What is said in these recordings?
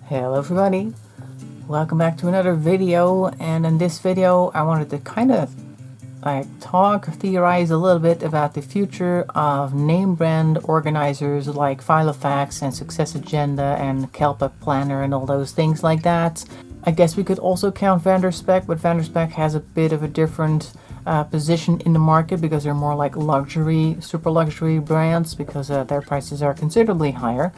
Hello everybody, welcome back to another video. And in this video I wanted to kind of theorize a little bit about the future of name brand organizers like Filofax and Success Agenda and Kelpa Planner and all those things like that. I guess we could also count Vanderspec, but Vanderspec has a bit of a different position in the market because they're more like luxury, super luxury brands, because their prices are considerably higher.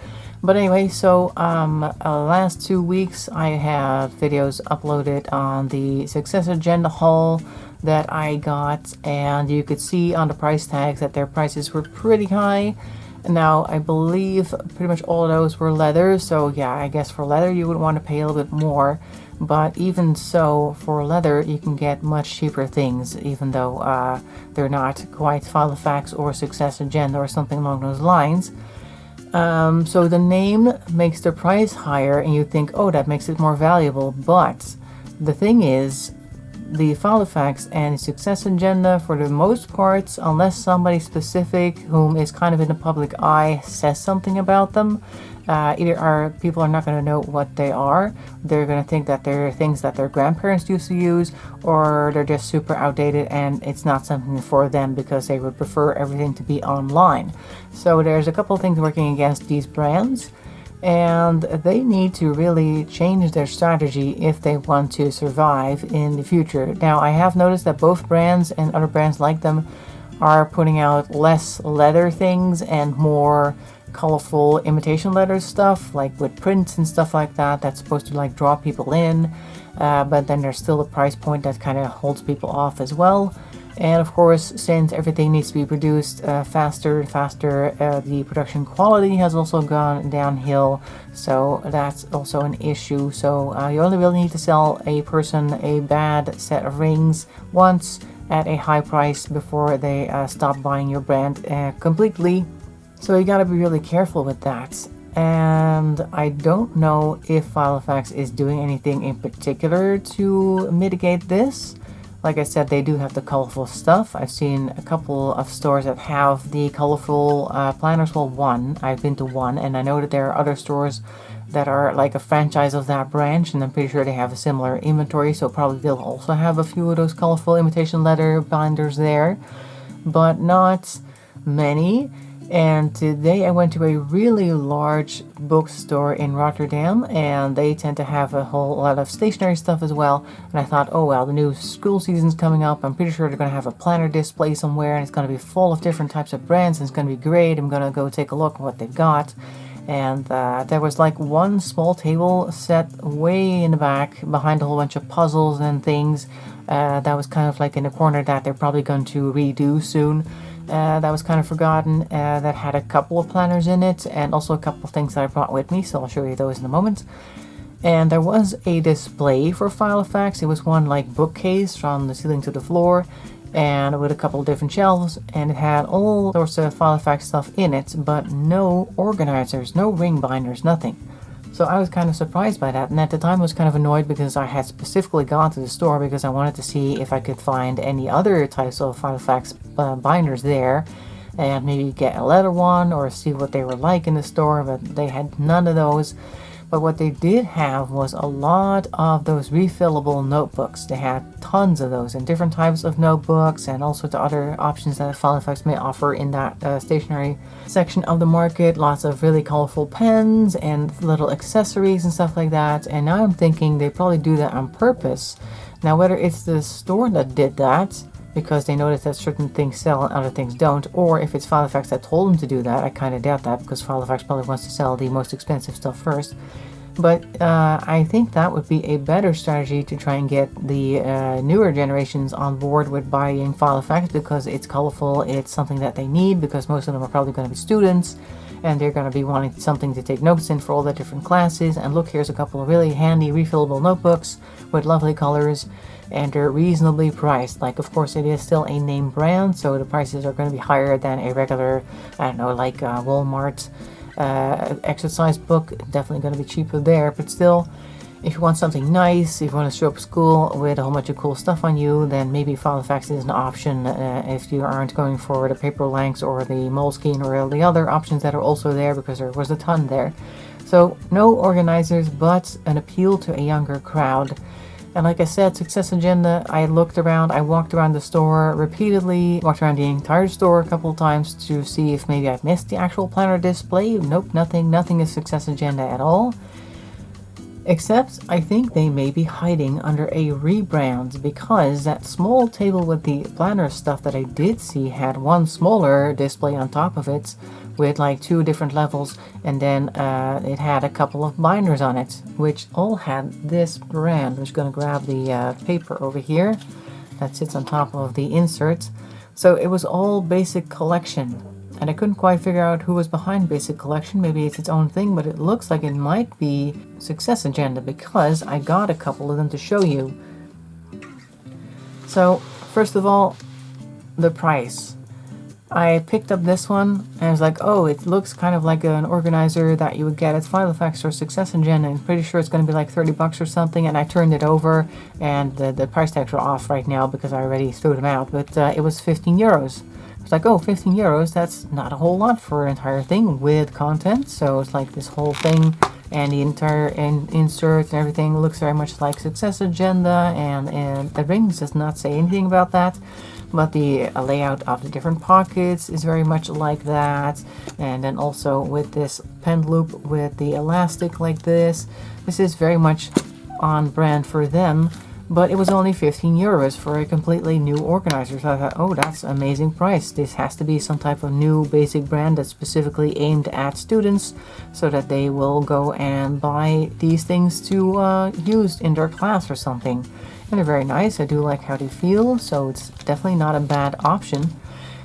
But anyway, so last 2 weeks I have videos uploaded on the Success Agenda haul that I got, and you could see on the price tags that their prices were pretty high. Now I believe pretty much all of those were leather, so yeah, I guess for leather you would want to pay a little bit more. But even so, for leather you can get much cheaper things, even though they're not quite Filofax or Success Agenda or something along those lines. So the name makes the price higher, and you think, oh, that makes it more valuable. But the thing is, the Filofax and Success Agenda, for the most part, unless somebody specific whom is kind of in the public eye says something about them, either people are not going to know what they are, they're going to think that they're things that their grandparents used to use, or they're just super outdated and it's not something for them because they would prefer everything to be online. So there's a couple of things working against these brands, and they need to really change their strategy if they want to survive in the future. Now, I have noticed that both brands and other brands like them are putting out less leather things and more colorful imitation leather stuff, like with prints and stuff like that, that's supposed to like draw people in, but then there's still a price point that kind of holds people off as well. And of course, since everything needs to be produced faster and faster, the production quality has also gone downhill, so that's also an issue. So you only really need to sell a person a bad set of rings once at a high price before they stop buying your brand completely. So you gotta be really careful with that. And I don't know if Filofax is doing anything in particular to mitigate this. Like I said, they do have the colorful stuff. I've seen a couple of stores that have the colorful planners. Well, one. I've been to one, and I know that there are other stores that are like a franchise of that branch, and I'm pretty sure they have a similar inventory, so probably they'll also have a few of those colorful imitation leather binders there, but not many. And today I went to a really large bookstore in Rotterdam, and they tend to have a whole lot of stationery stuff as well. And I thought, oh well, the new school season's coming up. I'm pretty sure they're going to have a planner display somewhere, and it's going to be full of different types of brands, and it's going to be great. I'm going to go take a look at what they've got. And there was like one small table set way in the back behind a whole bunch of puzzles and things. That was kind of like in a corner that they're probably going to redo soon. That was kind of forgotten, that had a couple of planners in it, and also a couple of things that I brought with me, so I'll show you those in a moment. And there was a display for Filofax. It was one like bookcase from the ceiling to the floor, and with a couple of different shelves, and it had all sorts of Filofax stuff in it, but no organizers, no ring binders, nothing. So I was kind of surprised by that, and at the time I was kind of annoyed because I had specifically gone to the store because I wanted to see if I could find any other types of Filofax binders there, and maybe get a leather one or see what they were like in the store, but they had none of those. But what they did have was a lot of those refillable notebooks. They had tons of those, and different types of notebooks, and all sorts of other options that Filofax may offer in that stationery section of the market. Lots of really colorful pens and little accessories and stuff like that. And now I'm thinking they probably do that on purpose. Now, whether it's the store that did that because they noticed that certain things sell and other things don't, or if it's Filofax that told them to do that, I kind of doubt that, because Filofax probably wants to sell the most expensive stuff first. But I think that would be a better strategy to try and get the newer generations on board with buying Filofax, because it's colorful, it's something that they need, because most of them are probably going to be students, and they're going to be wanting something to take notes in for all the different classes. And look, here's a couple of really handy refillable notebooks with lovely colors, and they're reasonably priced. Like, of course, it is still a name brand, so the prices are going to be higher than a regular, I don't know, like Walmart exercise book. Definitely going to be cheaper there, but still, if you want something nice, if you want to show up school with a whole bunch of cool stuff on you, then maybe Filofax is an option if you aren't going for the paper lengths or the Moleskine or all the other options that are also there, because there was a ton there. So no organizers, but an appeal to a younger crowd. And like I said, Success Agenda, I looked around, I walked around the store repeatedly, walked around the entire store a couple of times to see if maybe I'd missed the actual planner display. Nope, nothing is Success Agenda at all. Except, I think they may be hiding under a rebrand, because that small table with the planner stuff that I did see had one smaller display on top of it with like 2 different levels, and then it had a couple of binders on it, which all had this brand. I'm just going to grab the paper over here that sits on top of the insert. So it was all Basic Collection. And I couldn't quite figure out who was behind Basic Collection. Maybe it's its own thing, but it looks like it might be Success Agenda, because I got a couple of them to show you. So, first of all, the price. I picked up this one, and I was like, oh, it looks kind of like an organizer that you would get at Filofax or Success Agenda, and I'm pretty sure it's going to be like 30 bucks or something, and I turned it over, and the price tags are off right now because I already threw them out, but it was 15 euros. It's like, oh, 15 euros, that's not a whole lot for an entire thing with content. So it's like this whole thing, and the entire insert and everything looks very much like Success Agenda, and the rings does not say anything about that, but the layout of the different pockets is very much like that. And then also with this pen loop with the elastic like this is very much on brand for them. But it was only 15 euros for a completely new organizer. So I thought, oh, that's an amazing price. This has to be some type of new basic brand that's specifically aimed at students, so that they will go and buy these things to use in their class or something. And they're very nice. I do like how they feel, so it's definitely not a bad option.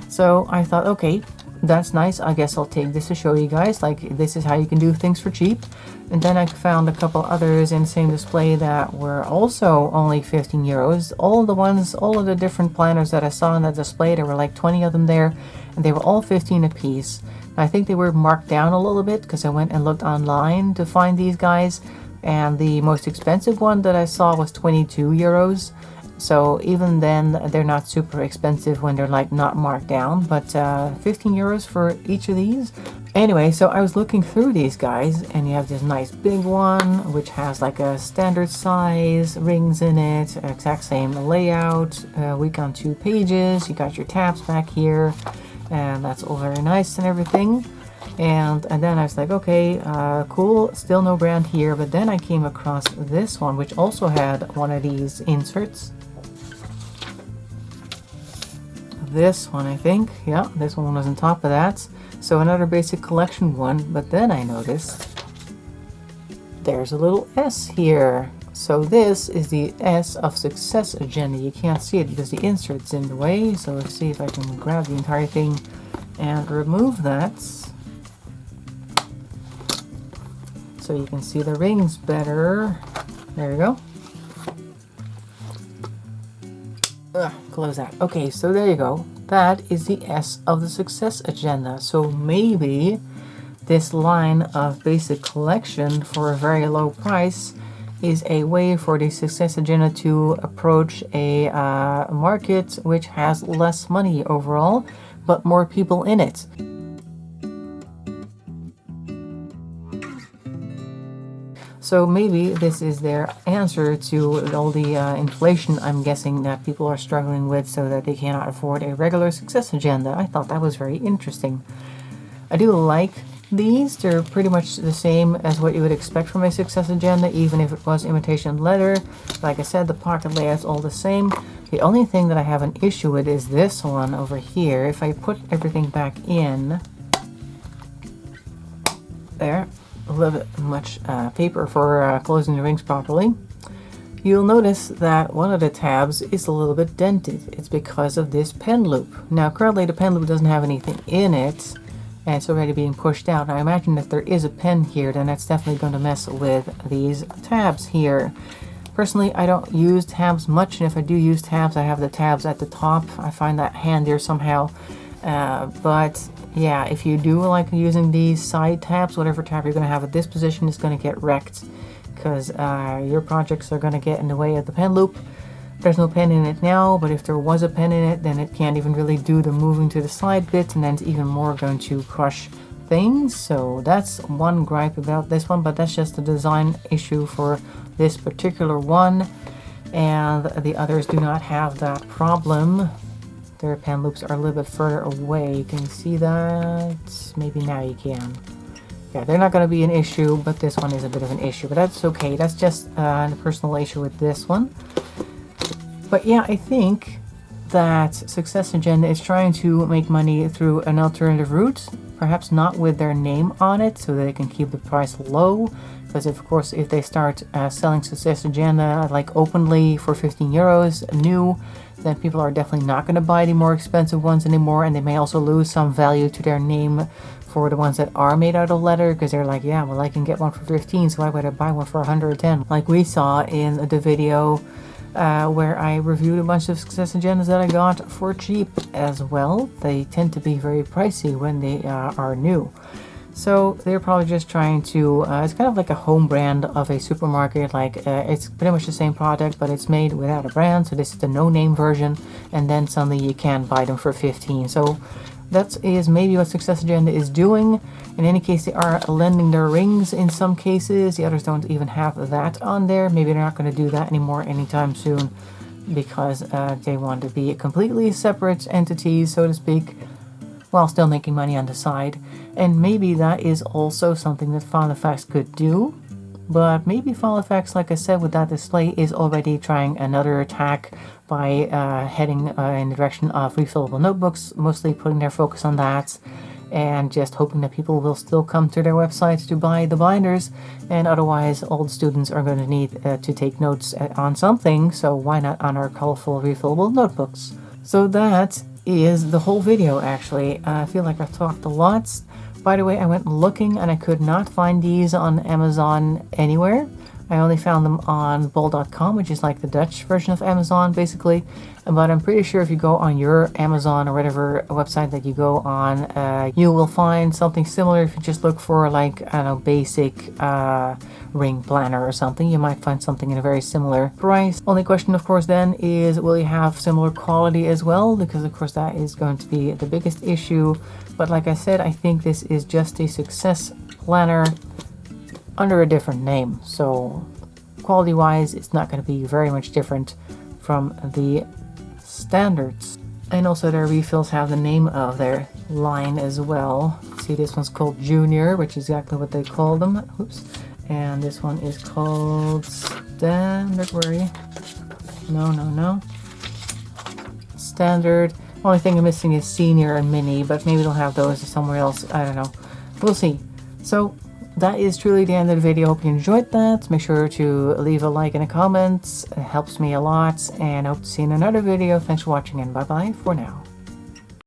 So I thought, okay, that's nice. I guess I'll take this to show you guys, like, this is how you can do things for cheap. And then I found a couple others in the same display that were also only 15 euros. All of the different planners that I saw in that display, there were like 20 of them there, and they were all 15 a piece. I think they were marked down a little bit because I went and looked online to find these guys, and the most expensive one that I saw was 22 euros. So even then, they're not super expensive when they're like not marked down, but 15 euros for each of these. Anyway, so I was looking through these guys, and you have this nice big one, which has like a standard size, rings in it, exact same layout, week on 2 pages. You got your tabs back here, and that's all very nice and everything. And then I was like, okay, cool, still no brand here. But then I came across this one, which also had one of these inserts. This one, I think, yeah, this one was on top of that. So another Basic Collection one, but then I noticed there's a little S here. So this is the S of Success Agenda. You can't see it because the insert's in the way. So let's see if I can grab the entire thing and remove that, so you can see the rings better. There we go. Close that. Okay, so there you go. That is the S of the Success Agenda. So maybe this line of Basic Collection for a very low price is a way for the Success Agenda to approach a market which has less money overall, but more people in it. So maybe this is their answer to all the inflation, I'm guessing, that people are struggling with, so that they cannot afford a regular Success Agenda. I thought that was very interesting. I do like these. They're pretty much the same as what you would expect from a Success Agenda, even if it was imitation leather. Like I said, the pocket layout's all the same. The only thing that I have an issue with is this one over here. If I put everything back in, there, a little bit much paper for closing the rings properly, you'll notice that one of the tabs is a little bit dented. It's because of this pen loop. Now currently the pen loop doesn't have anything in it, and it's already being pushed out. I imagine if there is a pen here, then that's definitely going to mess with these tabs here. Personally, I don't use tabs much, and if I do use tabs, I have the tabs at the top. I find that handier somehow. But yeah, if you do like using these side tabs, whatever tab you're going to have at this position is going to get wrecked, because your projects are going to get in the way of the pen loop. There's no pen in it now, but if there was a pen in it, then it can't even really do the moving to the side bit, and then it's even more going to crush things. So that's one gripe about this one, but that's just a design issue for this particular one. And the others do not have that problem. Their pen loops are a little bit further away. Can you see that? Maybe now you can. Yeah, they're not going to be an issue, but this one is a bit of an issue. But that's okay. That's just a personal issue with this one. But yeah, I think that Succes Agenda is trying to make money through an alternative route. Perhaps not with their name on it, so they can keep the price low. Because of course, if they start selling Succes Agenda like openly for 15 euros new, then people are definitely not going to buy the more expensive ones anymore, and they may also lose some value to their name for the ones that are made out of leather, because they're like, yeah, well, I can get one for 15, so why would I buy one for 110? Like we saw in the video where I reviewed a bunch of Succes Agendas that I got for cheap as well. They tend to be very pricey when they are new. So they're probably just trying to, it's kind of like a home brand of a supermarket, like it's pretty much the same product, but it's made without a brand, so this is the no-name version, and then suddenly you can buy them for 15. So that is maybe what Succes Agenda is doing. In any case, they are lending their rings in some cases. The others don't even have that on there. Maybe they're not going to do that anymore anytime soon, because they want to be completely separate entities, so to speak, while still making money on the side. And maybe that is also something that Filofax could do. But maybe Filofax, like I said, with that display, is already trying another attack by heading in the direction of refillable notebooks, mostly putting their focus on that, and just hoping that people will still come to their websites to buy the binders, and otherwise old students are going to need to take notes on something, so why not on our colorful refillable notebooks? So that is the whole video, actually. I feel like I've talked a lot. By the way, I went looking and I could not find these on Amazon anywhere. I only found them on bol.com, which is like the Dutch version of Amazon, basically. But I'm pretty sure if you go on your Amazon or whatever website that you go on, you will find something similar. If you just look for, like, I don't know, basic ring planner or something, you might find something in a very similar price. Only question, of course, then is, will you have similar quality as well? Because, of course, that is going to be the biggest issue. But like I said, I think this is just a Succes planner under a different name, so quality wise it's not going to be very much different from the standards. And also their refills have the name of their line as well. See, this one's called Junior, which is exactly what they call them. Oops. And this one is called Standard. Where are you? No. Standard. Only thing I'm missing is Senior and Mini, but maybe they'll have those somewhere else. I don't know. We'll see. So that is truly the end of the video. Hope you enjoyed that. Make sure to leave a like and a comment. It helps me a lot. And I hope to see you in another video. Thanks for watching, and bye-bye for now.